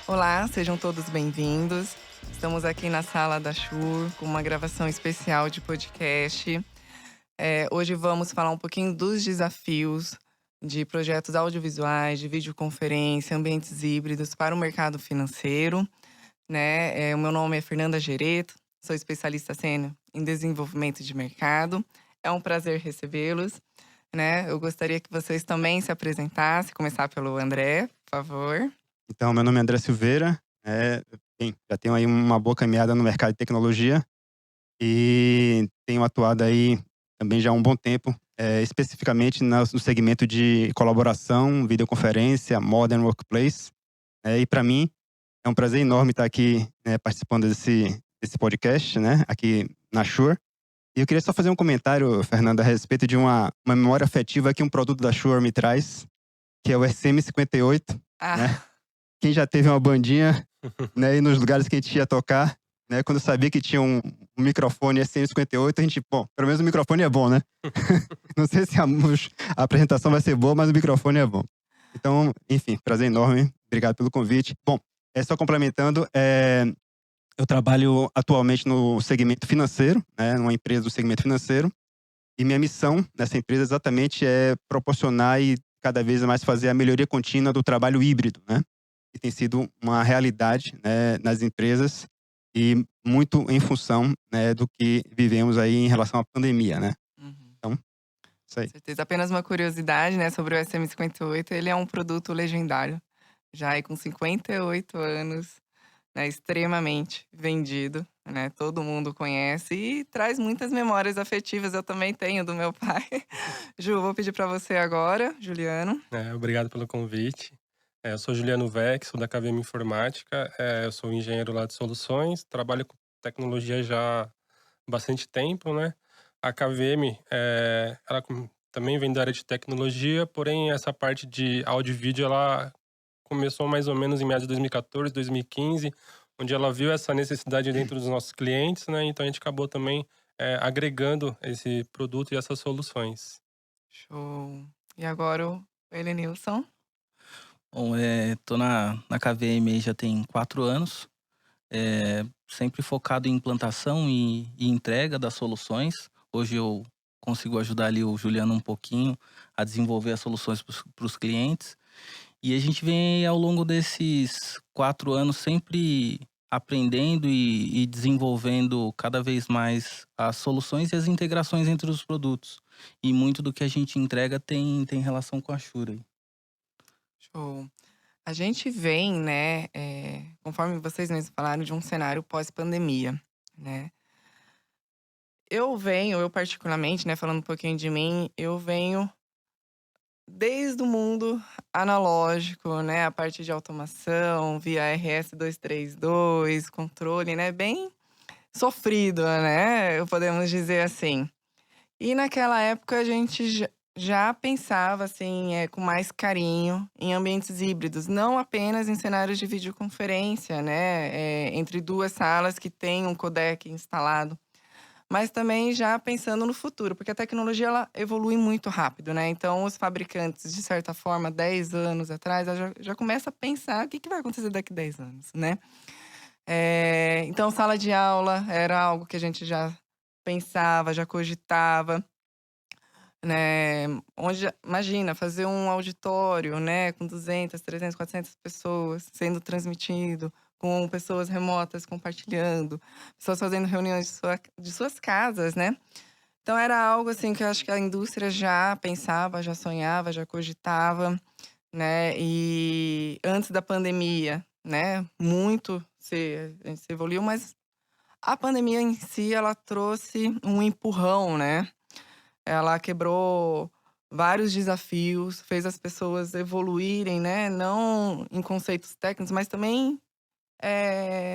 Olá, sejam todos bem-vindos. Estamos aqui na sala da Shure com uma gravação especial de podcast. Hoje vamos falar um pouquinho dos desafios de projetos audiovisuais, de videoconferência, ambientes híbridos para o mercado financeiro, né? O meu nome é Fernanda Gereto, sou especialista sênior em desenvolvimento de mercado. É um prazer recebê-los, né? Eu gostaria que vocês também se apresentassem, começar pelo André, por favor. Então, meu nome é André Silveira, já tenho aí uma boa caminhada no mercado de tecnologia e tenho atuado aí também já há um bom tempo, especificamente no segmento de colaboração, videoconferência, modern workplace. E para mim é um prazer enorme estar aqui, participando desse podcast, né, aqui na Shure. E eu queria só fazer um comentário, Fernanda, a respeito de uma memória afetiva que um produto da Shure me traz, que é o SM58, né? Ah, Quem já teve uma bandinha, né, e nos lugares que a gente ia tocar, né, quando eu sabia que tinha um microfone SM58, a gente, bom, pelo menos o microfone é bom, né? Não sei se a apresentação vai ser boa, mas o microfone é bom. Então, enfim, prazer enorme. Obrigado pelo convite. Bom, só complementando, eu trabalho atualmente no segmento financeiro, né, numa empresa do segmento financeiro, e minha missão nessa empresa exatamente é proporcionar e cada vez mais fazer a melhoria contínua do trabalho híbrido, né? Que tem sido uma realidade, né, nas empresas e muito em função, né, do que vivemos aí em relação à pandemia, né? uhum, Então, isso com aí. certeza. Apenas uma curiosidade, né, sobre o SM58, ele é um produto legendário, já aí com 58 anos, né, extremamente vendido, né, todo mundo conhece e traz muitas memórias afetivas, eu também tenho do meu pai. Ju, vou pedir para você agora, Juliano. Obrigado pelo convite. Eu sou Juliano Vec, sou da KVM Informática, eu sou engenheiro lá de soluções, trabalho com tecnologia já há bastante tempo, né. A KVM, ela também vem da área de tecnologia, porém essa parte de áudio e vídeo ela começou mais ou menos em meados de 2014, 2015, onde ela viu essa necessidade dentro dos nossos clientes, né, então a gente acabou também, agregando esse produto e essas soluções. Show. E agora o Elenilson. Bom, tô na KVM aí já tem 4 anos, sempre focado em implantação e entrega das soluções. Hoje eu consigo ajudar ali o Juliano um pouquinho a desenvolver as soluções para os clientes. E a gente vem ao longo desses 4 anos sempre aprendendo e desenvolvendo cada vez mais as soluções e as integrações entre os produtos. E muito do que a gente entrega tem relação com a Shure. Show. A gente vem, né, conforme vocês mesmos falaram, de um cenário pós-pandemia, né. Eu particularmente, né, falando um pouquinho de mim, eu venho desde o mundo analógico, né, a parte de automação, via RS-232, controle, né, bem sofrido, né, podemos dizer assim. E naquela época a gente já pensava, assim, com mais carinho em ambientes híbridos, não apenas em cenários de videoconferência, né, entre 2 salas que têm um codec instalado, mas também já pensando no futuro, porque a tecnologia ela evolui muito rápido, né, então os fabricantes, de certa forma, 10 anos atrás, ela já começa a pensar o que vai acontecer daqui 10 anos, né. Então sala de aula era algo que a gente já pensava, já cogitava. Né, onde imagina fazer um auditório, né, com 200, 300, 400 pessoas sendo transmitido, com pessoas remotas compartilhando, pessoas fazendo reuniões de suas casas, né. Então era algo, assim, que eu acho que a indústria já pensava, já sonhava, já cogitava, né, e antes da pandemia, né, muito se evoluiu, mas a pandemia em si ela trouxe um empurrão, né. Ela quebrou vários desafios, fez as pessoas evoluírem, né, não em conceitos técnicos, mas também,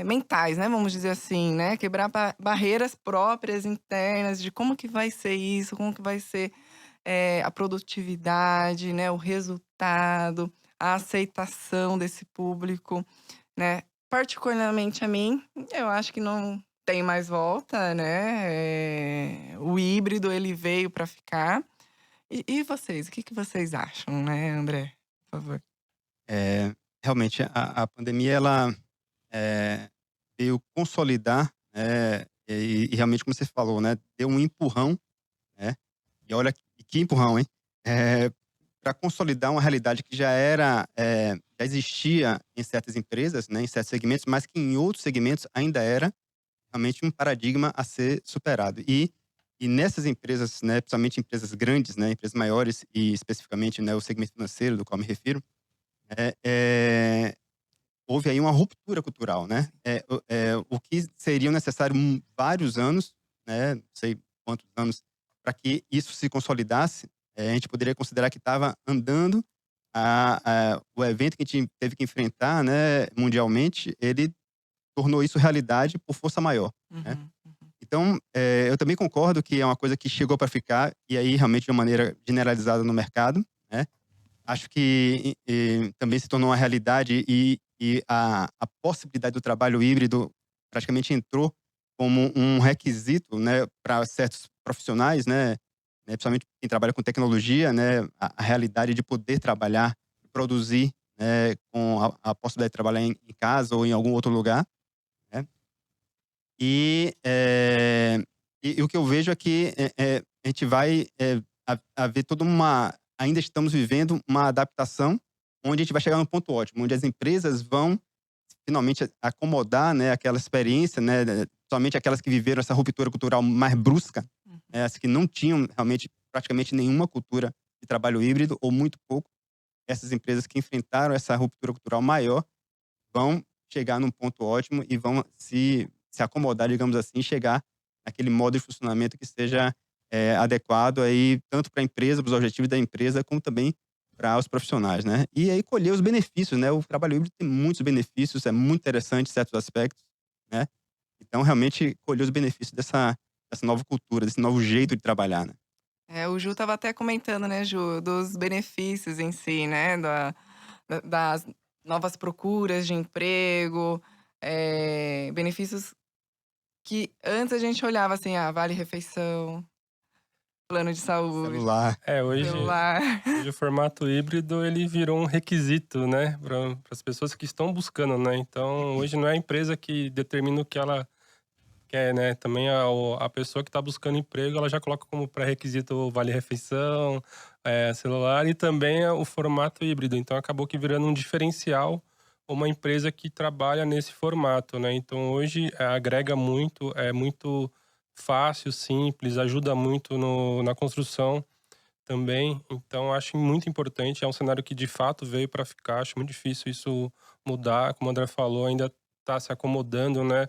mentais, né, vamos dizer assim, né, quebrar barreiras próprias internas de como que vai ser isso, como que vai ser, a produtividade, né, o resultado, a aceitação desse público, né. Particularmente a mim, eu acho que não tem mais volta, né, o híbrido ele veio para ficar. E vocês, o que vocês acham, né, André? Por favor. realmente a pandemia ela veio consolidar, e realmente como você falou, né, deu um empurrão, né, e olha que empurrão, hein, para consolidar uma realidade que já existia em certas empresas, né, em certos segmentos, mas que em outros segmentos ainda era realmente um paradigma a ser superado. E nessas empresas, né, principalmente empresas grandes, né, empresas maiores e especificamente, né, o segmento financeiro do qual me refiro, eh eh, houve aí uma ruptura cultural, né. O que seriam necessário vários anos, né, não sei quantos anos, para que isso se consolidasse, a gente poderia considerar que estava andando, o evento que a gente teve que enfrentar, né, mundialmente, ele tornou isso realidade por força maior, né. Uhum, uhum. Então, eu também concordo que é uma coisa que chegou para ficar, e aí realmente de uma maneira generalizada no mercado, né. Acho que também se tornou uma realidade e a possibilidade do trabalho híbrido praticamente entrou como um requisito, né, para certos profissionais, principalmente quem trabalha com tecnologia, né, a realidade de poder trabalhar, produzir, né, com a possibilidade de trabalhar em casa ou em algum outro lugar, né. E, o que eu vejo é que, a gente vai, haver toda uma ainda estamos vivendo uma adaptação, onde a gente vai chegar num ponto ótimo, onde as empresas vão finalmente acomodar, né, aquela experiência, né, somente aquelas que viveram essa ruptura cultural mais brusca, Uhum. né, as que não tinham realmente praticamente nenhuma cultura de trabalho híbrido ou muito pouco. Essas empresas que enfrentaram essa ruptura cultural maior vão chegar num ponto ótimo e vão se acomodar, digamos assim, e chegar naquele modo de funcionamento que seja, adequado aí tanto para a empresa, para os objetivos da empresa, como também para os profissionais, né. E aí colher os benefícios, né, o trabalho híbrido tem muitos benefícios, é muito interessante em certos aspectos, né. Então realmente colher os benefícios dessa nova cultura, desse novo jeito de trabalhar, né. O Ju estava até comentando, né, Ju, dos benefícios em si, né, das novas procuras de emprego, benefícios que antes a gente olhava assim: "Ah, vale refeição, plano de saúde, Celular. Hoje celular". hoje o formato híbrido ele virou um requisito, né, para as pessoas que estão buscando, né. Então hoje não é a empresa que determina o que ela quer, né, também a pessoa que está buscando emprego, ela já coloca como pré-requisito o vale-refeição, celular e também o formato híbrido. Então acabou que virando um diferencial uma empresa que trabalha nesse formato, né. Então hoje, agrega muito, é muito fácil, simples, ajuda muito na construção também. Então acho muito importante, é um cenário que de fato veio para ficar, acho muito difícil isso mudar, como o André falou, ainda está se acomodando, né.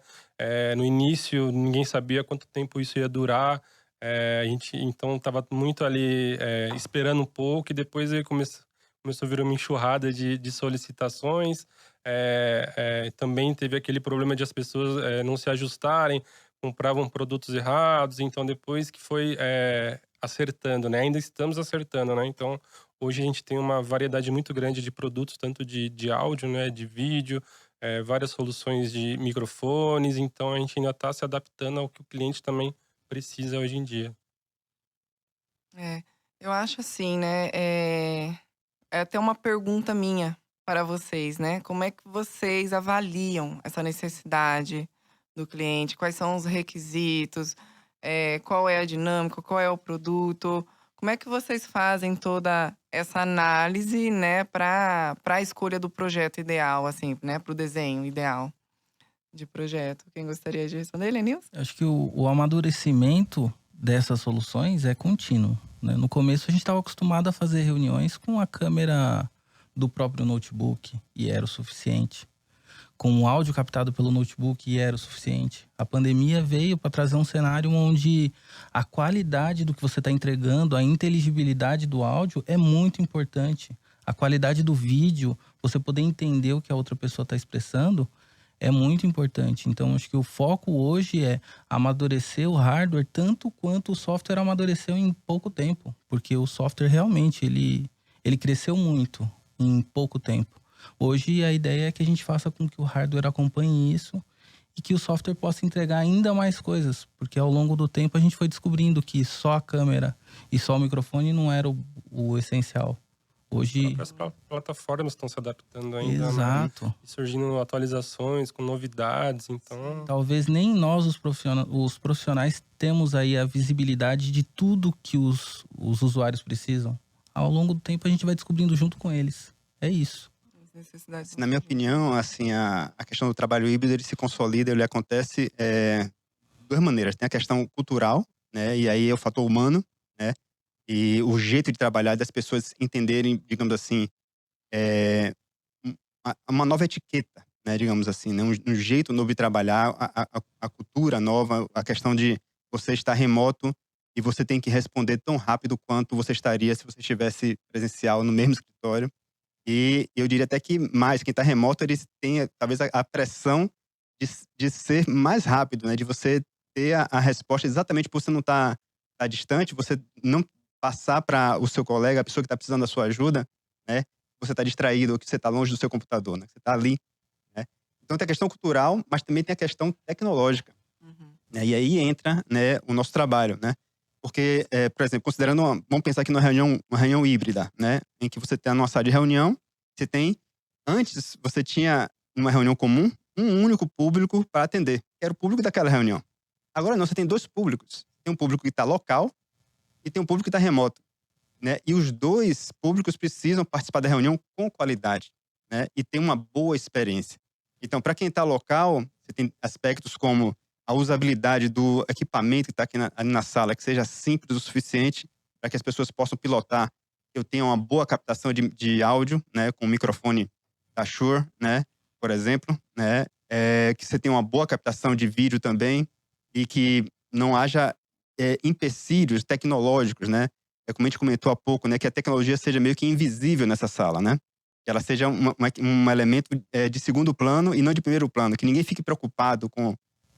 No início ninguém sabia quanto tempo isso ia durar, a gente então estava muito ali, esperando um pouco e depois aí começou a vir uma enxurrada de solicitações, também teve aquele problema de as pessoas, não se ajustarem, compravam produtos errados, então depois que foi, acertando, né, ainda estamos acertando, né, então hoje a gente tem uma variedade muito grande de produtos, tanto de áudio, né, de vídeo, várias soluções de microfones, então a gente ainda está se adaptando ao que o cliente também precisa hoje em dia. É, eu acho assim, né, é até uma pergunta minha para vocês, né, como é que vocês avaliam essa necessidade do cliente? Quais são os requisitos? Qual é a dinâmica? Qual é o produto? Como é que vocês fazem toda essa análise, né, para a escolha do projeto ideal, assim, né, para o desenho ideal de projeto? Quem gostaria de responder, Lenilson? Acho que o amadurecimento dessas soluções é contínuo, né. No começo a gente estava acostumado a fazer reuniões com a câmera do próprio notebook e era o suficiente. Com o áudio captado pelo notebook e era o suficiente. A pandemia veio para trazer um cenário onde a qualidade do que você está entregando, a inteligibilidade do áudio é muito importante. A qualidade do vídeo, você poder entender o que a outra pessoa está expressando, é muito importante. Então, acho que o foco hoje é amadurecer o hardware tanto quanto o software amadureceu em pouco tempo. Porque o software realmente, ele cresceu muito em pouco tempo. Hoje a ideia é que a gente faça com que o hardware acompanhe isso e que o software possa entregar ainda mais coisas, porque ao longo do tempo a gente foi descobrindo que só a câmera e só o microfone não era o essencial. Hoje, As plataformas estão se adaptando ainda, né? exato. E surgindo atualizações com novidades, então Talvez nem nós, os profissionais, temos aí a visibilidade de tudo que os usuários precisam. Ao longo do tempo, a gente vai descobrindo junto com eles. É isso. As necessidades Assim, vão na minha surgindo. opinião, assim, a questão do trabalho híbrido, ele se consolida, ele acontece de duas maneiras. Tem a questão cultural, né? E aí é o fator humano, né? E o jeito de trabalhar das pessoas entenderem, digamos assim, uma nova etiqueta, né? Digamos assim, né? Um jeito novo de trabalhar, a cultura nova, a questão de você estar remoto e você tem que responder tão rápido quanto você estaria se você estivesse presencial no mesmo escritório. E eu diria até que mais, quem está remoto, eles têm talvez a pressão de ser mais rápido, né? De você ter a resposta exatamente por você não estar tá distante, você não passar para o seu colega, a pessoa que está precisando da sua ajuda, né? Você está distraído ou que você está longe do seu computador, né? Você está ali, né? Então tem a questão cultural, mas também tem a questão tecnológica, Uhum. né? E aí entra, né, o nosso trabalho, né? Porque, por exemplo, considerando, vamos pensar aqui numa uma reunião híbrida, né? Em que você tem numa sala de reunião, você tem, antes você tinha uma reunião comum, um único público para atender, que era o público daquela reunião. Agora não, você tem dois públicos. Tem um público que está local e tem um público que está remoto, né? E os dois públicos precisam participar da reunião com qualidade, né? E ter uma boa experiência. Então, para quem está local, você tem aspectos como a usabilidade do equipamento que está aqui ali na sala, que seja simples o suficiente para que as pessoas possam pilotar. Eu tenha uma boa captação de áudio, né? Com o microfone da Shure, né? Por exemplo, né? Que você tenha uma boa captação de vídeo também e que não haja empecilhos tecnológicos, né? Como a gente comentou há pouco, né? Que a tecnologia seja meio que invisível nessa sala, né? Que ela seja um elemento de segundo plano e não de primeiro plano. Que ninguém fique preocupado com...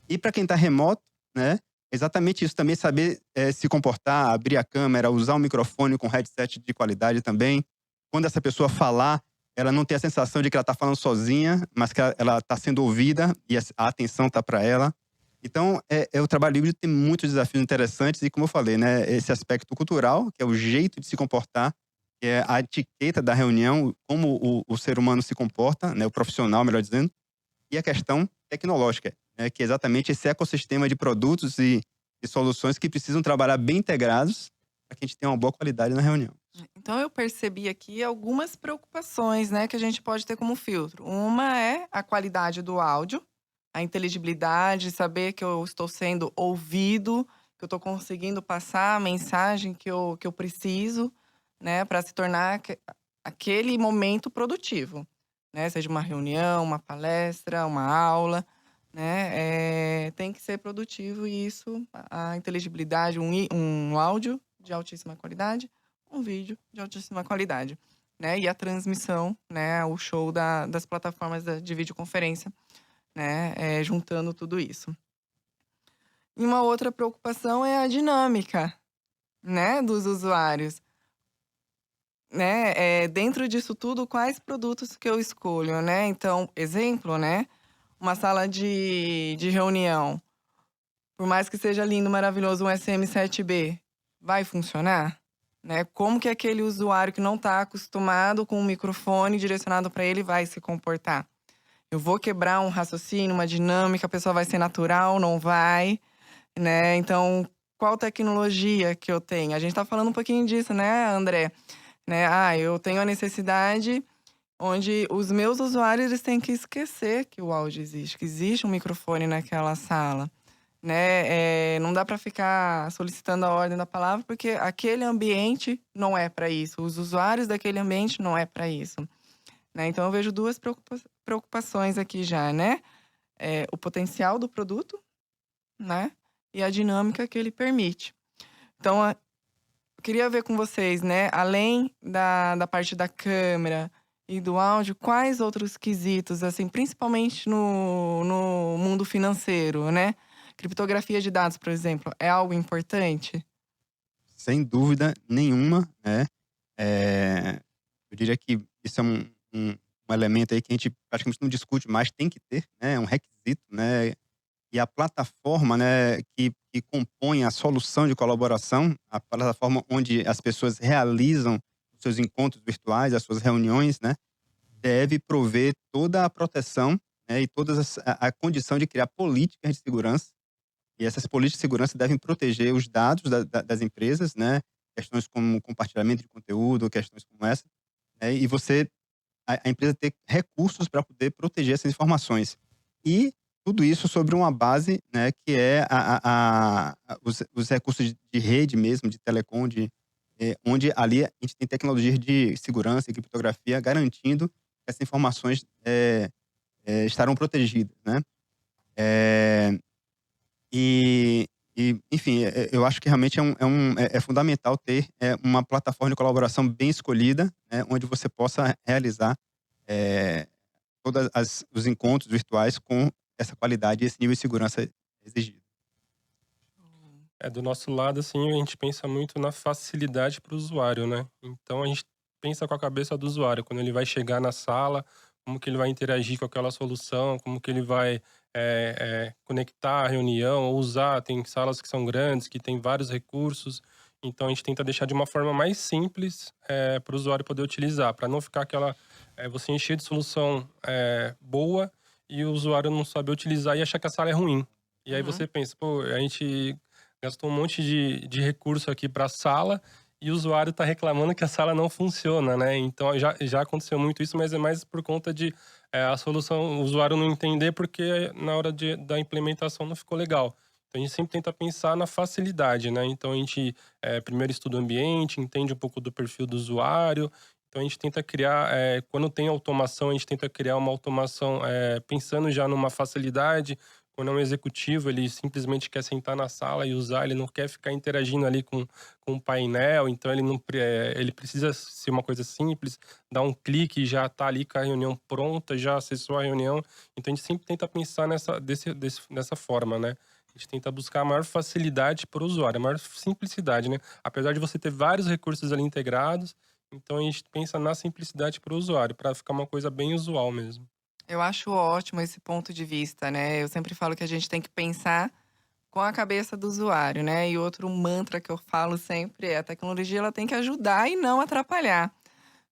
E para quem está remoto, né? Exatamente isso. Também saber se comportar, abrir a câmera, usar o microfone com headset de qualidade também. Quando essa pessoa falar, ela não ter a sensação de que ela está falando sozinha, mas que ela está sendo ouvida e a atenção está para ela. Então, o trabalho híbrido tem muitos desafios interessantes e, como eu falei, né, esse aspecto cultural, que é o jeito de se comportar, que é a etiqueta da reunião, como o ser humano se comporta, né, o profissional, melhor dizendo, e a questão tecnológica, né, que é exatamente esse ecossistema de produtos e soluções que precisam trabalhar bem integrados para que a gente tenha uma boa qualidade na reunião. Então eu percebi aqui algumas preocupações, né, que a gente pode ter como filtro. Uma é a qualidade do áudio, a inteligibilidade, saber que eu estou sendo ouvido, que eu estou conseguindo passar a mensagem que eu preciso, né, para se tornar aquele momento produtivo, né? Seja uma reunião, uma palestra, uma aula, né? Tem que ser produtivo e isso, a inteligibilidade, um áudio de altíssima qualidade, um vídeo de altíssima qualidade, né? E a transmissão, né? O show das plataformas de videoconferência, né? Juntando tudo isso. E uma outra preocupação é a dinâmica, né? Dos usuários, né? Dentro disso tudo, quais produtos que eu escolho, né? Então, exemplo, né? Uma sala de reunião, por mais que seja lindo, maravilhoso, um SM7B, vai funcionar? Né? Como que aquele usuário que não está acostumado com o microfone direcionado para ele vai se comportar? Eu vou quebrar um raciocínio, uma dinâmica, a pessoa vai ser natural, não vai, né? Então, qual tecnologia que eu tenho? A gente está falando um pouquinho disso, né, André? Né? Eu tenho a necessidade onde os meus usuários eles têm que esquecer que o áudio existe, que existe um microfone naquela sala. Né? Não dá para ficar solicitando a ordem da palavra, porque aquele ambiente não é para isso. Os usuários daquele ambiente não é para isso. Né? Então, eu vejo duas preocupações aqui já, né? O potencial do produto, né? E a dinâmica que ele permite. Então, eu queria ver com vocês, né? Além da parte da câmera e do áudio, quais outros quesitos, assim, principalmente no mundo financeiro, né? Criptografia de dados, por exemplo, é algo importante? Sem dúvida nenhuma, né? Eu diria que isso é um elemento aí que a gente praticamente não discute mais, tem que ter, né? É um requisito, né? E a plataforma, né, que compõe a solução de colaboração, a plataforma onde as pessoas realizam seus encontros virtuais, as suas reuniões, né, deve prover toda a proteção, né, e a condição de criar políticas de segurança. E essas políticas de segurança devem proteger os dados das empresas, né, questões como compartilhamento de conteúdo, questões como essa, né, e a empresa ter recursos para poder proteger essas informações. E tudo isso sobre uma base, né, que é os recursos de rede mesmo, de telecom, onde ali a gente tem tecnologias de segurança e criptografia garantindo que essas informações estarão protegidas, né? Eh, enfim, eu acho que realmente é fundamental ter uma plataforma de colaboração bem escolhida, né, onde você possa realizar eh, todos os encontros virtuais com essa qualidade e esse nível de segurança exigido. Do nosso lado, assim, a gente pensa muito na facilidade para o usuário, né? Então a gente pensa com a cabeça do usuário, quando ele vai chegar na sala, como que ele vai interagir com aquela solução, como que ele vai conectar a reunião, ou usar. Tem salas que são grandes, que tem vários recursos. Então a gente tenta deixar de uma forma mais simples para o usuário poder utilizar, para não ficar você encher de solução boa e o usuário não saber utilizar e achar que a sala é ruim. E aí Uhum. você pensa, pô, a gente gastou um monte de recurso aqui para a sala e o usuário está reclamando que a sala não funciona, né? Então já aconteceu muito isso, mas é mais por conta de a solução, o usuário não entender porque na hora da implementação não ficou legal. Então a gente sempre tenta pensar na facilidade, né? Então a gente primeiro estuda o ambiente, entende um pouco do perfil do usuário. Então a gente tenta criar, quando tem automação, a gente tenta criar uma automação pensando já numa facilidade. Quando é um executivo, ele simplesmente quer sentar na sala e usar, ele não quer ficar interagindo ali com o painel, então ele precisa ser uma coisa simples, dar um clique e já tá ali com a reunião pronta, já acessou a reunião. Então a gente sempre tenta pensar nessa forma, né? A gente tenta buscar a maior facilidade para o usuário, a maior simplicidade, né? Apesar de você ter vários recursos ali integrados, então a gente pensa na simplicidade para o usuário, para ficar uma coisa bem usual mesmo. Eu acho ótimo esse ponto de vista, né. Eu sempre falo que a gente tem que pensar com a cabeça do usuário, né. E outro mantra que eu falo sempre é: a tecnologia ela tem que ajudar e não atrapalhar,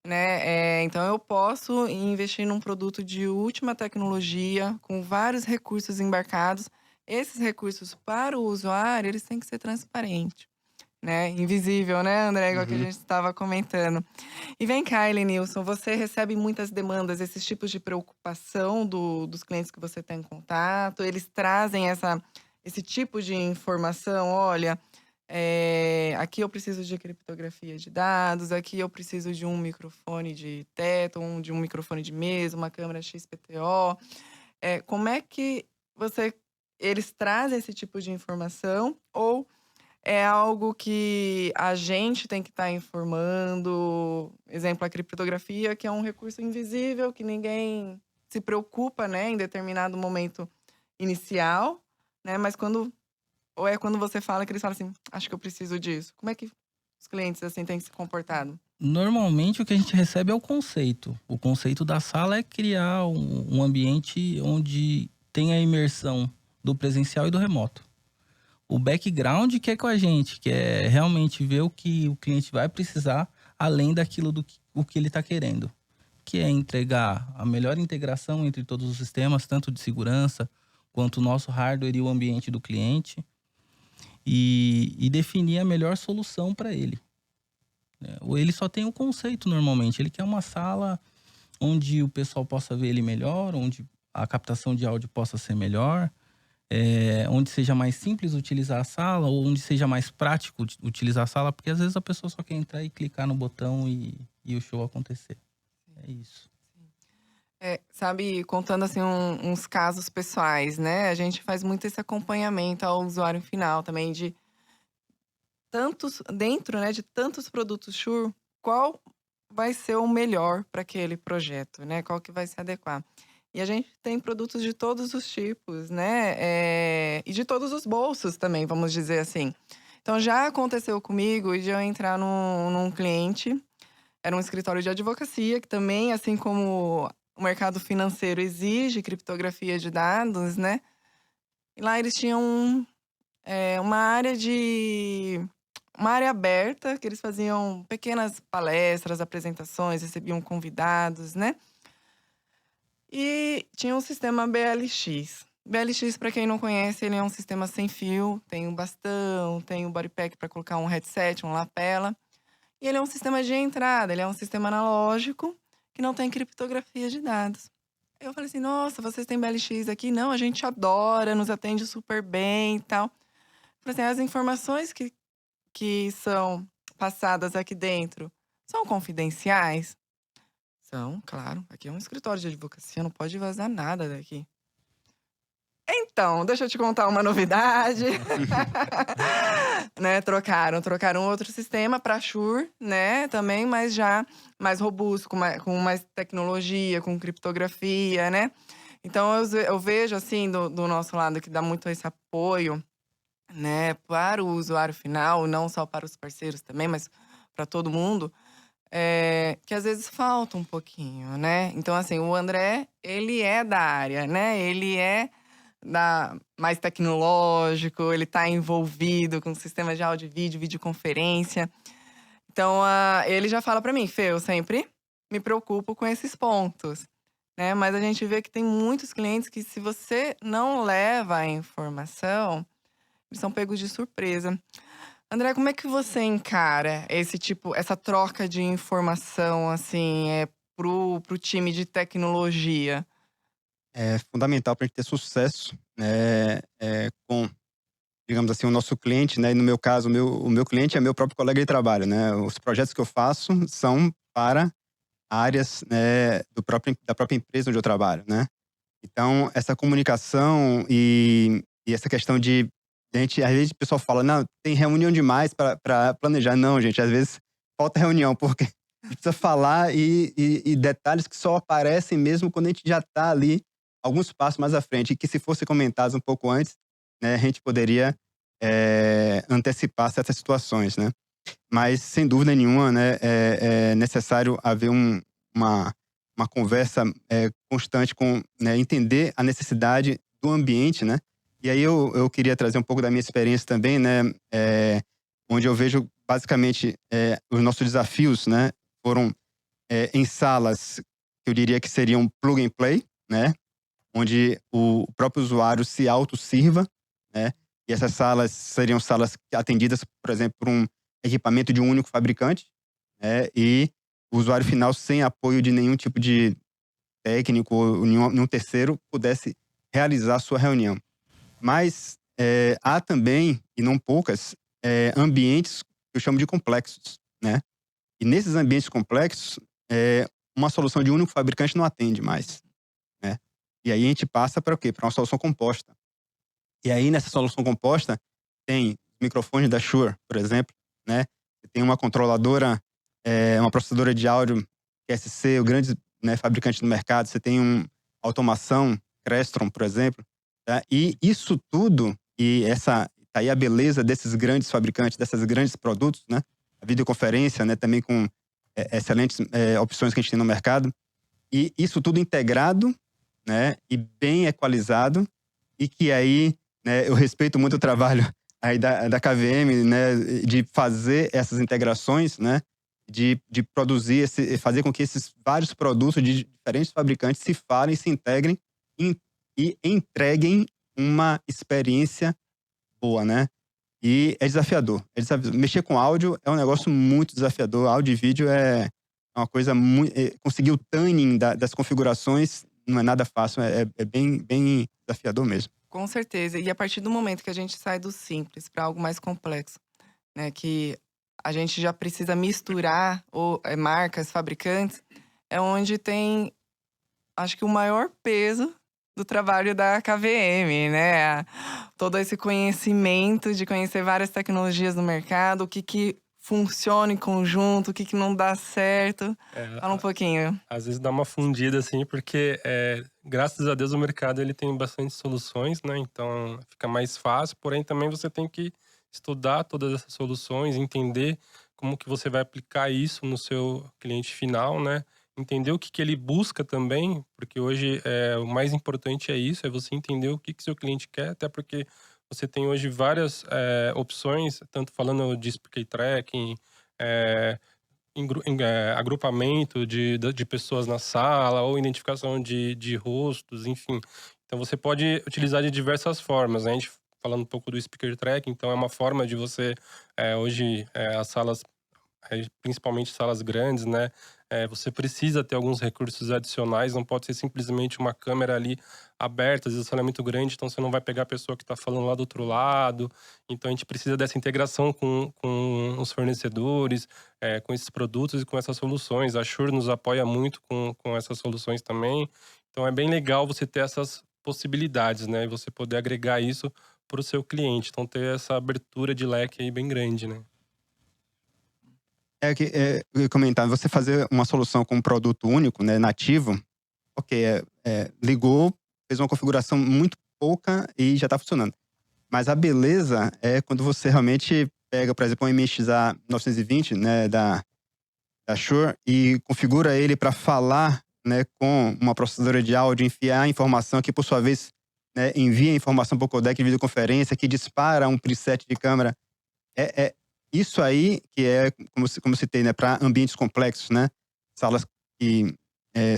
né. Então eu posso investir num produto de última tecnologia, com vários recursos embarcados. Esses recursos para o usuário, eles têm que ser transparentes, né, invisível, né, André, igual que a Uhum. gente estava comentando. E vem cá, Helenilson, você recebe muitas demandas, esses tipos de preocupação dos clientes que você tem contato? Eles trazem esse tipo de informação? Olha, aqui eu preciso de criptografia de dados, aqui eu preciso de um microfone de teto, de um microfone de mesa, uma câmera XPTO. Como é que eles trazem esse tipo de informação? Ou é algo que a gente tem que estar informando? Exemplo, a criptografia, que é um recurso invisível, que ninguém se preocupa, né, em determinado momento inicial, né, mas quando você fala que eles falam assim: "Acho que eu preciso disso". Como é que os clientes, assim, têm se comportado? Normalmente o que a gente recebe é o conceito. O conceito da sala é criar um ambiente onde tem a imersão do presencial e do remoto. O background que é com a gente, que é realmente ver o que o cliente vai precisar além daquilo o que ele está querendo, que é entregar a melhor integração entre todos os sistemas, tanto de segurança quanto o nosso hardware e o ambiente do cliente, e definir a melhor solução para ele, né? Ou ele só tem o conceito normalmente, ele quer uma sala onde o pessoal possa ver ele melhor, onde a captação de áudio possa ser melhor, onde seja mais simples utilizar a sala, ou onde seja mais prático utilizar a sala, porque às vezes a pessoa só quer entrar e clicar no botão e o show acontecer. É isso. Sabe, contando, assim, uns casos pessoais, né, a gente faz muito esse acompanhamento ao usuário final também de tantos dentro, né, de tantos produtos Shure, qual vai ser o melhor para aquele projeto, né, qual que vai se adequar. E a gente tem produtos de todos os tipos, né, e de todos os bolsos também, vamos dizer assim. Então já aconteceu comigo de eu entrar num cliente, era um escritório de advocacia que também, assim como o mercado financeiro exige criptografia de dados, né, e lá eles tinham uma área de uma área aberta, que eles faziam pequenas palestras, apresentações, recebiam convidados, né? E tinha um sistema BLX. BLX, para quem não conhece, ele é um sistema sem fio, tem um bastão, tem um body pack para colocar um headset, um lapela. E ele é um sistema de entrada, ele é um sistema analógico que não tem criptografia de dados. Eu falei assim, nossa, vocês têm BLX aqui? Não, a gente adora, nos atende super bem e tal. Falei assim, as informações que são passadas aqui dentro são confidenciais? São, claro. Aqui é um escritório de advocacia, não pode vazar nada daqui. Então, deixa eu te contar uma novidade. Né, trocaram outro sistema para Shure, né, também, mas já mais robusto, com mais tecnologia, com criptografia, né. Então eu vejo, assim, do nosso lado que dá muito esse apoio, né, para o usuário final, não só para os parceiros também, mas para todo mundo, que às vezes falta um pouquinho, né. Então, assim, o André, ele é da área, né, ele é mais tecnológico, ele tá envolvido com sistemas de áudio e vídeo, videoconferência. Então, ele já fala para mim: "Fê, eu sempre me preocupo com esses pontos", né. Mas a gente vê que tem muitos clientes que se você não leva a informação, eles são pegos de surpresa. André, como é que você encara essa troca de informação, assim, pro time de tecnologia? É fundamental para a gente ter sucesso, né, com, digamos assim, o nosso cliente, né, e no meu caso, o meu cliente é meu próprio colega de trabalho, né. Os projetos que eu faço são para áreas, né, da própria empresa onde eu trabalho, né. Então, essa comunicação e essa questão de gente, às vezes o pessoal fala: "Não, tem reunião demais para planejar". Não, gente, às vezes falta reunião, porque a gente precisa falar e detalhes que só aparecem mesmo quando a gente já está ali alguns passos mais à frente, e que se fosse comentados um pouco antes, né, a gente poderia, antecipar certas situações, né. Mas sem dúvida nenhuma, né, é necessário haver uma uma conversa, constante com, né, entender a necessidade do ambiente, né. E aí eu queria trazer um pouco da minha experiência também, né, onde eu vejo basicamente, os nossos desafios, né, foram, em salas que eu diria que seriam plug and play, né, onde o próprio usuário se autossirva, né, e essas salas seriam salas atendidas, por exemplo, por um equipamento de um único fabricante, né, e o usuário final, sem apoio de nenhum tipo de técnico ou nenhum terceiro, pudesse realizar a sua reunião. Mas, há também, e não poucas, ambientes que eu chamo de complexos, né. E nesses ambientes complexos, uma solução de um único fabricante não atende mais, né. E aí a gente passa para o quê? Para uma solução composta. E aí nessa solução composta tem microfones da Shure, por exemplo, né. Tem uma controladora, uma processadora de áudio QSC, o grande, né, fabricante no mercado. Você tem automação, Crestron, por exemplo, tá. E isso tudo, tá aí a beleza desses grandes fabricantes, desses grandes produtos, né. A videoconferência, né, também com, excelentes, opções que a gente tem no mercado. E isso tudo integrado, né, e bem equalizado, e que aí, né, eu respeito muito o trabalho aí da KVM, né, de fazer essas integrações, né, de produzir fazer com que esses vários produtos de diferentes fabricantes se falem, se integrem e e entreguem uma experiência boa, né. E é desafiador, é desafiador. Mexer com áudio é um negócio muito desafiador. Áudio e vídeo é uma coisa conseguir o timing das configurações não é nada fácil, é bem desafiador mesmo. Com certeza. E a partir do momento que a gente sai do simples para algo mais complexo, né, que a gente já precisa misturar marcas, fabricantes, é onde tem, acho que o maior peso do trabalho da KVM, né? Todo esse conhecimento de conhecer várias tecnologias no mercado, o que funciona em conjunto, o que não dá certo. É, Fala um pouquinho. às vezes dá uma fundida, assim, porque, graças a Deus o mercado ele tem bastante soluções, né, então fica mais fácil, porém também você tem que estudar todas essas soluções, entender como que você vai aplicar isso no seu cliente final, né, entender o que que ele busca também, porque hoje, o mais importante é isso, é você entender o que que seu cliente quer, até porque você tem hoje várias opções, tanto falando de speaker tracking, eh, agrupamento de pessoas na sala, ou identificação de rostos, enfim. Então você pode utilizar de diversas formas, né? A gente falando um pouco do speaker tracking, então é uma forma de você, hoje, as salas, principalmente salas grandes, né? Você precisa ter alguns recursos adicionais, não pode ser simplesmente uma câmera ali aberta, às vezes a sala é muito grande, então você não vai pegar a pessoa que está falando lá do outro lado. Então a gente precisa dessa integração com os fornecedores, com esses produtos e com essas soluções. A Shure nos apoia muito com essas soluções também. Então é bem legal você ter essas possibilidades, né? E você poder agregar isso para o seu cliente. Então ter essa abertura de leque aí bem grande, né? Eu ia comentar, você fazer uma solução com um produto único, né, nativo, ok, ligou, fez uma configuração muito pouca e já está funcionando. Mas a beleza é quando você realmente pega, por exemplo, um MXA 920, né, da Shure, e configura ele para falar, né, com uma processadora de áudio, enviar a informação que, por sua vez, né, envia a informação para o codec de videoconferência, que dispara um preset de câmera. Isso aí que é, como eu citei, né, para ambientes complexos, né? Salas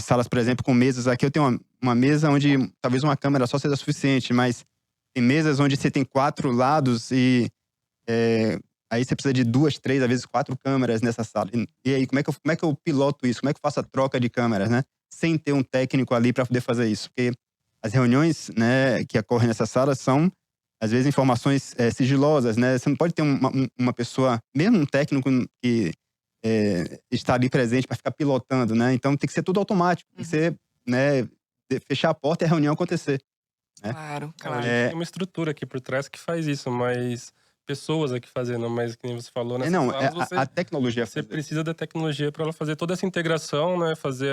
salas, por exemplo, com mesas. Aqui eu tenho uma mesa onde talvez uma câmera só seja suficiente, mas tem mesas onde você tem 4 lados e aí você precisa de 2, 3, às vezes 4 câmeras nessa sala. E aí, como é que eu piloto isso? Como é que eu faço a troca de câmeras, né? Sem ter um técnico ali para poder fazer isso. Porque as reuniões, né, que ocorrem nessa sala são, às vezes, informações sigilosas, né? Você não pode ter uma pessoa, mesmo um técnico que está ali presente para ficar pilotando, né? Então tem que ser tudo automático. Tem que ser, né, fechar a porta e a reunião acontecer, né? Claro, Hoje claro. a gente tem uma estrutura aqui por trás que faz isso, mas pessoas aqui fazendo, mas que nem você falou, nessas Não, salas a tecnologia você fazer. precisa da tecnologia para ela fazer toda essa integração, né? Fazer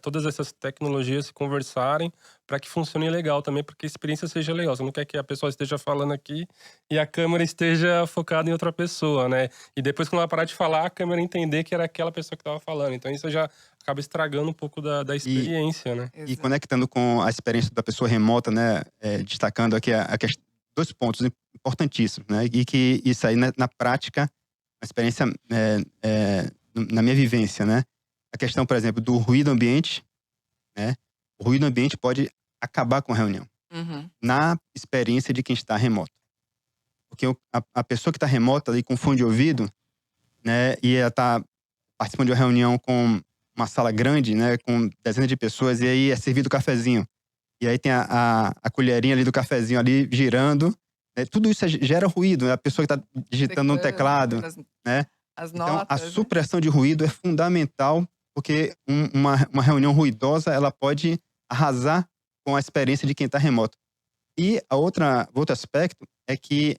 todas essas tecnologias se conversarem para que funcione legal também, para que a experiência seja legal. Você não quer que a pessoa esteja falando aqui e a câmera esteja focada em outra pessoa, né? E depois, quando ela parar de falar, a câmera entender que era aquela pessoa que estava falando. Então, isso já acaba estragando um pouco da E, experiência, né? e conectando com a experiência da pessoa remota, né? Destacando aqui dois pontos importantíssimos, né? E que isso aí, na prática, a experiência, na minha vivência, né? A questão, por exemplo, do ruído ambiente, né? O ruído ambiente pode acabar com a reunião, Uhum. na experiência de quem está remoto. Porque a pessoa que está remota ali com fone de ouvido, né? E ela está participando de uma reunião com uma sala grande, né? Com dezenas de pessoas, e aí é servido o cafezinho. E aí tem a colherinha ali do cafezinho ali girando. Tudo isso gera ruído, né? A pessoa que está digitando no teclado, né? As Então, a notas, né? supressão de ruído é fundamental, porque uma reunião ruidosa, ela pode arrasar com a experiência de quem está remoto. E outro aspecto é que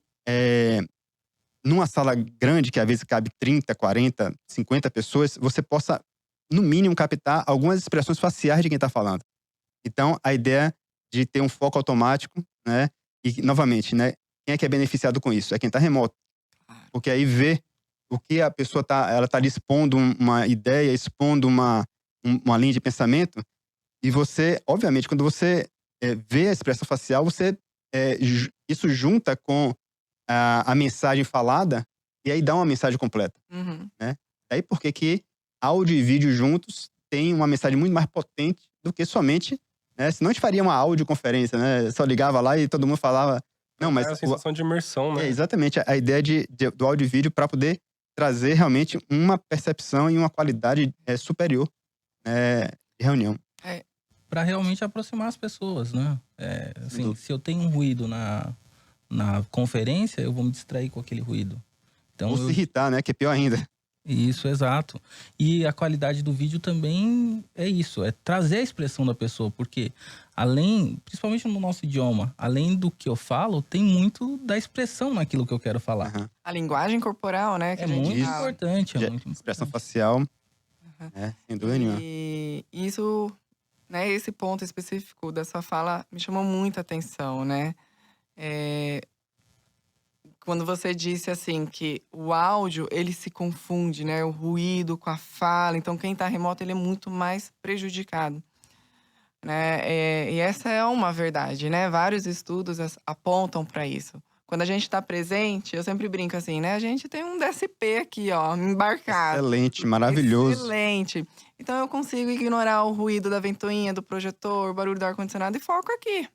numa sala grande, que às vezes cabe 30, 40, 50 pessoas, você possa, no mínimo, captar algumas expressões faciais de quem está falando. Então, a ideia de ter um foco automático, né? E, novamente, né? Quem é que é beneficiado com isso? É quem está remoto. Porque aí vê o que a pessoa ela tá expondo uma ideia, expondo uma linha de pensamento, e você, obviamente, quando você vê a expressão facial, você isso junta com a mensagem falada, e aí dá uma mensagem completa, Uhum. né? Aí por que áudio e vídeo juntos tem uma mensagem muito mais potente do que somente, né? Senão a gente faria uma audioconferência, né? Só ligava lá e todo mundo falava. Não, mas É a sensação de imersão, né? exatamente a ideia do áudio e vídeo para poder trazer realmente uma percepção e uma qualidade superior de reunião. Para realmente aproximar as pessoas, né? Assim, se eu tenho um ruído na conferência, eu vou me distrair com aquele ruído. Então, Ou se irritar, né? Que é pior ainda. Isso, exato. E a qualidade do vídeo também é isso, é trazer a expressão da pessoa, porque principalmente no nosso idioma, além do que eu falo, tem muito da expressão naquilo que eu quero falar. Uhum. A linguagem corporal, né? Que É a gente muito fala. importante, é muito Expressão importante. facial, sem dúvida nenhuma. E isso, né, esse ponto específico da sua fala me chamou muita atenção, né? Quando você disse assim que o áudio ele se confunde, né? O ruído com a fala. Então quem está remoto ele é muito mais prejudicado, né? E essa é uma verdade, né? Vários estudos apontam para isso. quando a gente está presente, eu sempre brinco assim, né? A gente tem um DSP aqui, ó, embarcado. Excelente, maravilhoso. Excelente. Então eu consigo ignorar o ruído da ventoinha, do projetor, o barulho do ar-condicionado e foco aqui,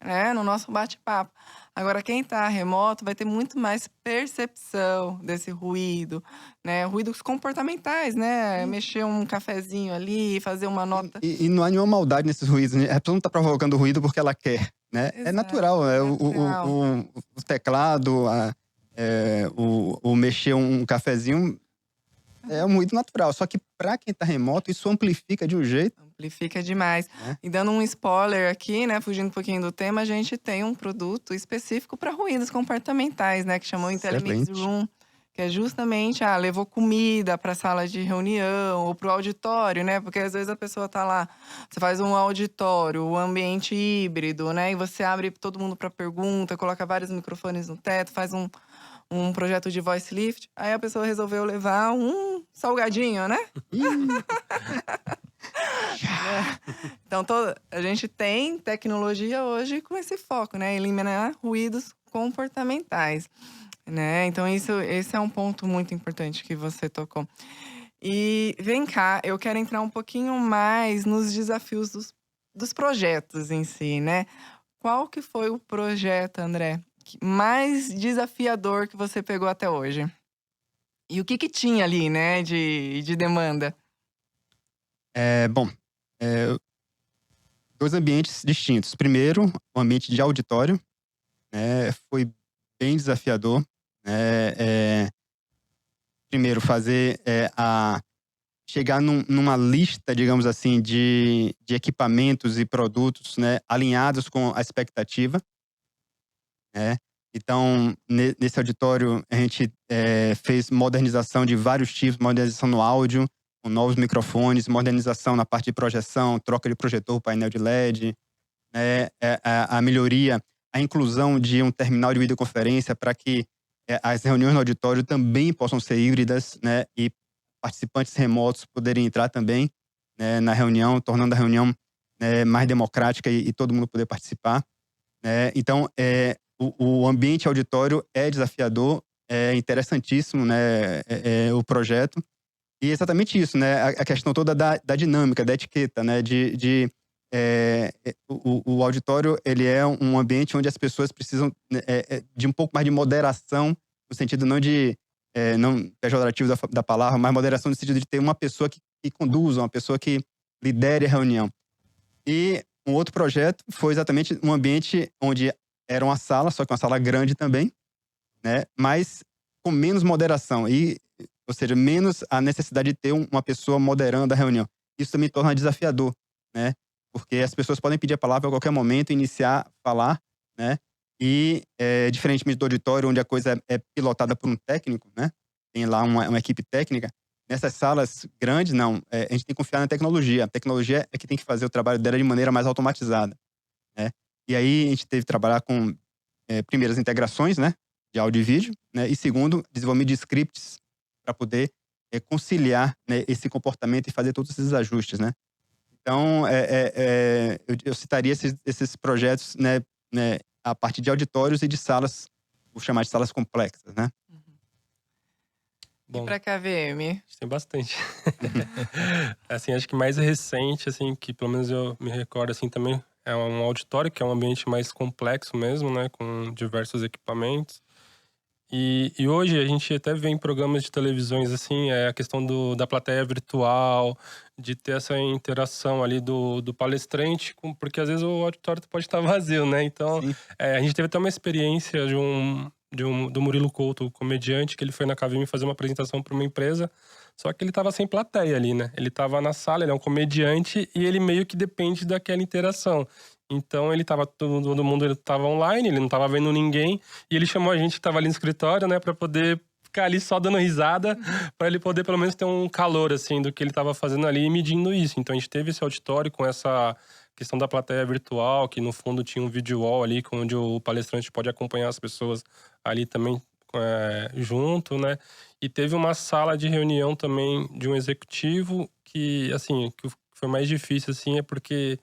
né? No nosso bate-papo. Agora, quem tá remoto vai ter muito mais percepção desse ruído, né? Ruídos comportamentais, né? Mexer um cafezinho ali, fazer uma nota. E não há nenhuma maldade nesses ruídos, né? A pessoa não está provocando ruído porque ela quer, né? É Exato, natural, natural. o teclado, o mexer um cafezinho é um ruído natural. Só que para quem está remoto, isso amplifica de um jeito, Amplifica demais. né? E dando um spoiler aqui, né, fugindo um pouquinho do tema, a gente tem um produto específico para ruídos comportamentais, né, que chamou IntelliMix Excelente. Room, que é justamente, levou comida para a sala de reunião ou para o auditório, né, porque às vezes a pessoa tá lá, você faz um auditório, um ambiente híbrido, né, e você abre todo mundo para pergunta, coloca vários microfones no teto, faz um projeto de voice lift, aí a pessoa resolveu levar um salgadinho, né? Então, a gente tem tecnologia hoje com esse foco, né? Eliminar ruídos comportamentais, né? Então, esse é um ponto muito importante que você tocou. E vem cá, eu quero entrar um pouquinho mais nos desafios dos projetos em si, né? Qual que foi o projeto, André, mais desafiador que você pegou até hoje? E o que tinha ali, né, de demanda? Bom, dois ambientes distintos. Primeiro, o ambiente de auditório, né? Foi bem desafiador, né? Primeiro, chegar numa lista, digamos assim, de equipamentos e produtos, né, alinhados com a expectativa, né? Então, nesse auditório, a gente fez modernização de vários tipos, modernização no áudio, com novos microfones, modernização na parte de projeção, troca de projetor, painel de LED, né? A melhoria, a inclusão de um terminal de videoconferência para que as reuniões no auditório também possam ser híbridas, né? E participantes remotos poderem entrar também, né, na reunião, tornando a reunião, né, mais democrática e todo mundo poder participar, né? Então, o ambiente auditório é desafiador, é interessantíssimo, né, o projeto. E é exatamente isso, né? A questão toda da dinâmica, da etiqueta, né? O auditório, ele é um ambiente onde as pessoas precisam de um pouco mais de moderação, no sentido não pejorativo da palavra, mas moderação no sentido de ter uma pessoa que conduza, uma pessoa que lidere a reunião. E um outro projeto foi exatamente um ambiente onde era uma sala, só que uma sala grande também, né? Mas com menos moderação. Ou seja, menos a necessidade de ter uma pessoa moderando a reunião. Isso também torna desafiador, né? Porque as pessoas podem pedir a palavra a qualquer momento, iniciar a falar, né? E, diferentemente do auditório, onde a coisa é pilotada por um técnico, né? Tem lá uma equipe técnica. Nessas salas grandes, não. A gente tem que confiar na tecnologia. A tecnologia é que tem que fazer o trabalho dela de maneira mais automatizada, né? E aí, a gente teve que trabalhar com, primeiras integrações, né? De áudio e vídeo, né? E segundo, desenvolvimento de scripts para poder conciliar, né, esse comportamento e fazer todos esses ajustes, né? Então, eu citaria esses projetos, né, a partir de auditórios e de salas, vou chamar de salas complexas, né? E Bom, para KVM? tem bastante. Assim, acho que mais recente, assim, que pelo menos eu me recordo, assim, também é um auditório, que é um ambiente mais complexo mesmo, né? Com diversos equipamentos. E hoje a gente até vê em programas de televisões, assim, a questão da plateia virtual, de ter essa interação ali do palestrante, porque às vezes o auditório pode estar vazio, né? Então, Sim. a gente teve até uma experiência do Murilo Couto, comediante, que ele foi na KVM fazer uma apresentação para uma empresa, só que ele tava sem plateia ali, né? Ele tava na sala, ele é um comediante e ele meio que depende daquela interação. Então ele tava, todo mundo ele tava online, ele não tava vendo ninguém, e ele chamou a gente que tava ali no escritório, né, pra poder ficar ali só dando risada, pra ele poder pelo menos ter um calor, assim, do que ele tava fazendo ali e medindo isso. Então a gente teve esse auditório com essa questão da plateia virtual, que no fundo tinha um video wall ali, onde o palestrante pode acompanhar as pessoas ali também junto, né? E teve uma sala de reunião também de um executivo que, assim, que foi mais difícil, assim, é porque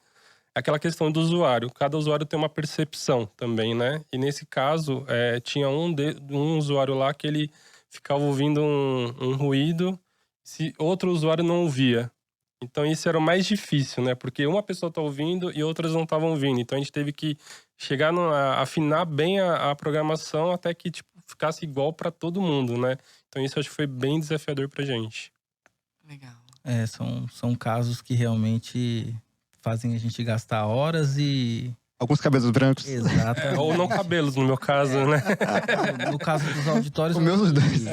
aquela questão do usuário. Cada usuário tem uma percepção também, né? E nesse caso, tinha um usuário lá que ele ficava ouvindo um ruído se outro usuário não ouvia. Então isso era o mais difícil, né? Porque uma pessoa tá ouvindo e outras não estavam ouvindo. Então a gente teve que chegar afinar bem a programação até que tipo, ficasse igual para todo mundo, né? Então isso acho que foi bem desafiador pra gente. Legal. São casos que realmente fazem a gente gastar horas e... Alguns cabelos brancos. Exatamente. Ou não cabelos, no meu caso, né? No caso dos auditórios, O meu dos dois.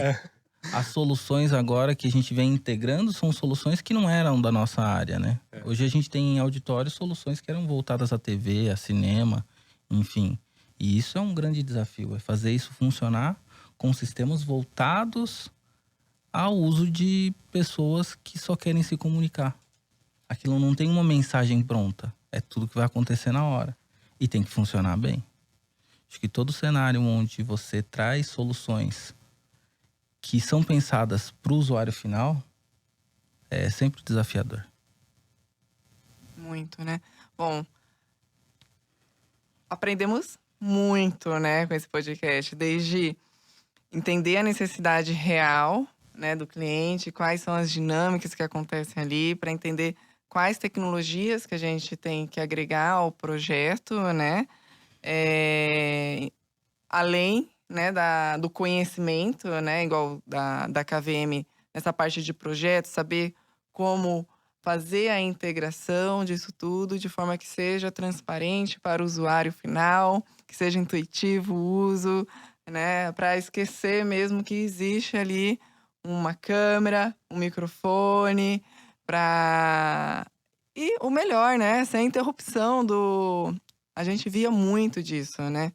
as soluções agora que a gente vem integrando são soluções que não eram da nossa área, né? Hoje a gente tem em auditórios soluções que eram voltadas à TV, a cinema, enfim. E isso é um grande desafio, é fazer isso funcionar com sistemas voltados ao uso de pessoas que só querem se comunicar. Aquilo não tem uma mensagem pronta, é tudo que vai acontecer na hora. E tem que funcionar bem. Acho que todo cenário onde você traz soluções que são pensadas para o usuário final é sempre desafiador. Muito, né? Bom, aprendemos muito, né, com esse podcast. Desde entender a necessidade real, né, do cliente, quais são as dinâmicas que acontecem ali, para entender quais tecnologias que a gente tem que agregar ao projeto, né? Além, né, do conhecimento, né, igual da KVM, nessa parte de projeto, saber como fazer a integração disso tudo de forma que seja transparente para o usuário final, que seja intuitivo o uso, né, para esquecer mesmo que existe ali uma câmera, um microfone, e o melhor, né, sem interrupção A gente via muito disso, né?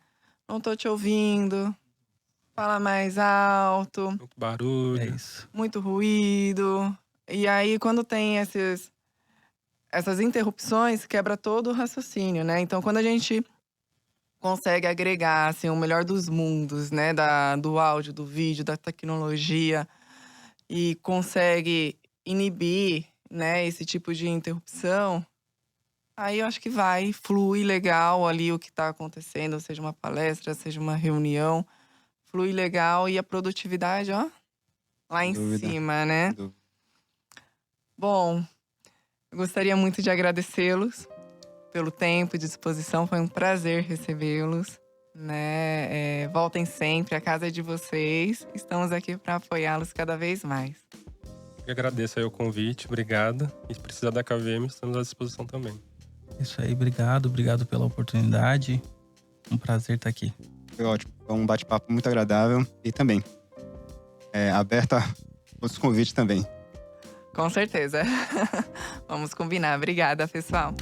Não tô te ouvindo, fala mais alto, Muito barulho. É isso. muito ruído. E aí, quando tem essas interrupções, quebra todo o raciocínio, né? Então, quando a gente consegue agregar, assim, o melhor dos mundos, né? Do áudio, do vídeo, da tecnologia, e consegue inibir, né, esse tipo de interrupção, aí eu acho que flui legal ali o que está acontecendo, seja uma palestra, seja uma reunião, flui legal e a produtividade, ó, lá em cima, né? Bom, eu gostaria muito de agradecê-los pelo tempo e disposição, foi um prazer recebê-los, né? Voltem sempre, a casa é de vocês, estamos aqui para apoiá-los cada vez mais. Eu agradeço aí o convite, obrigado. E se precisar da KVM, estamos à disposição também. Isso aí, obrigado pela oportunidade. Um prazer estar aqui. Foi ótimo. Foi um bate-papo muito agradável e também aberto a outros convites também. Com certeza. Vamos combinar. Obrigada, pessoal.